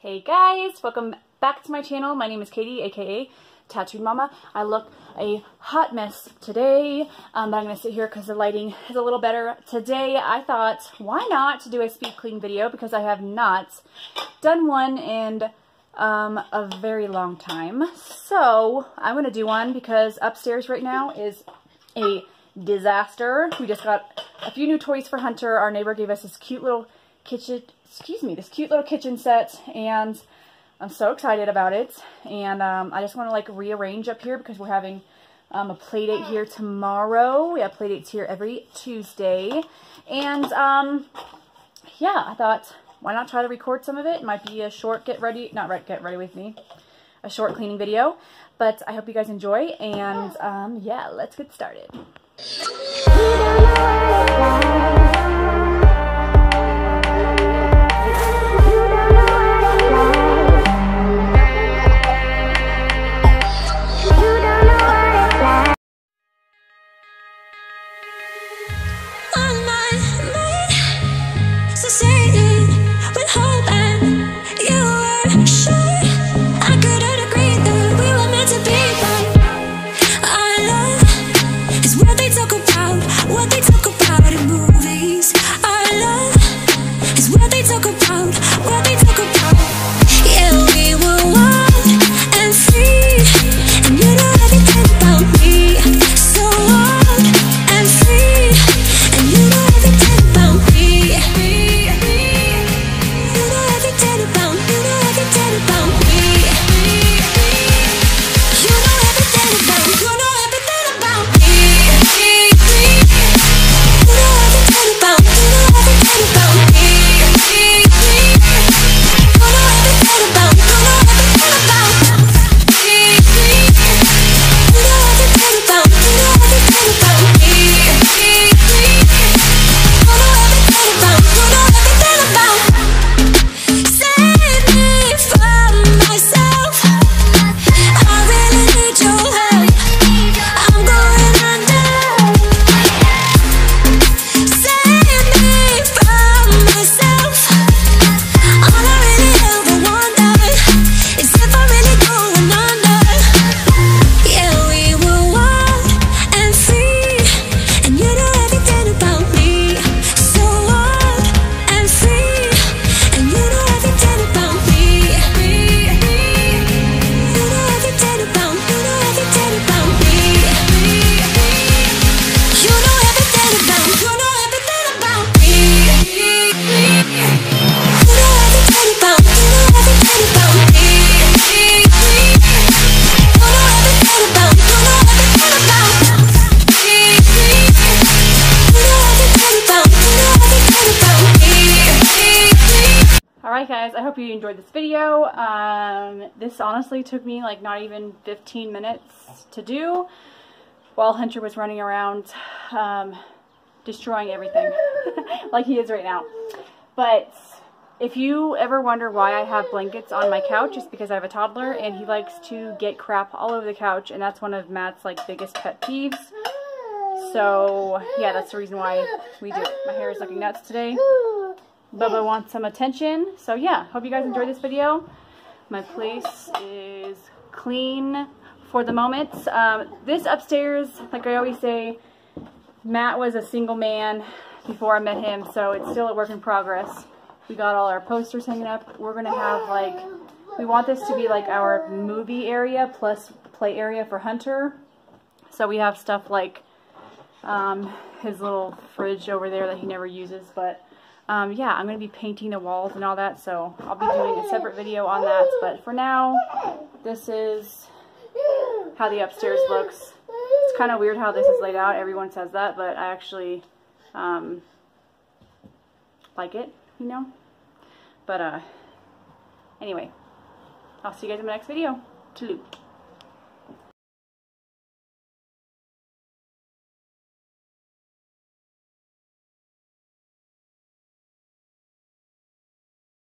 Hey guys, welcome back to my channel. My name is Katie, aka Tattooed Mama. I look a hot mess today, but I'm going to sit here because the lighting is a little better. Today I thought, why not do a speed clean video, because I have not done one in a very long time. So I'm going to do one because upstairs right now is a disaster. We just got a few new toys for Hunter. Our neighbor gave us this cute little kitchen, this cute little kitchen set, and I'm so excited about it. And I just want to like rearrange up here because we're having a play date here tomorrow. We have play dates here every Tuesday, and yeah, I thought, why not try to record some of it? It might be a short get ready with me, a short cleaning video, but I hope you guys enjoy, and yeah, let's get started. Alright guys, I hope you enjoyed this video. This honestly took me like not even 15 minutes to do while Hunter was running around destroying everything like he is right now. But if you ever wonder why I have blankets on my couch, it's because I have a toddler and he likes to get crap all over the couch, and that's one of Matt's like biggest pet peeves. So yeah, that's the reason why we do it. My hair is looking nuts today. Bubba wants some attention. So yeah, hope you guys enjoyed this video. My place is clean for the moment. This upstairs, like I always say, Matt was a single man before I met him, so it's still a work in progress. We got all our posters hanging up. We're gonna have like, we want this to be like our movie area plus play area for Hunter. So we have stuff like his little fridge over there that he never uses, but yeah, I'm going to be painting the walls and all that, so I'll be doing a separate video on that. But for now, this is how the upstairs looks. It's kind of weird how this is laid out. Everyone says that, but I actually like it, you know. But anyway, I'll see you guys in my next video. Toodaloo.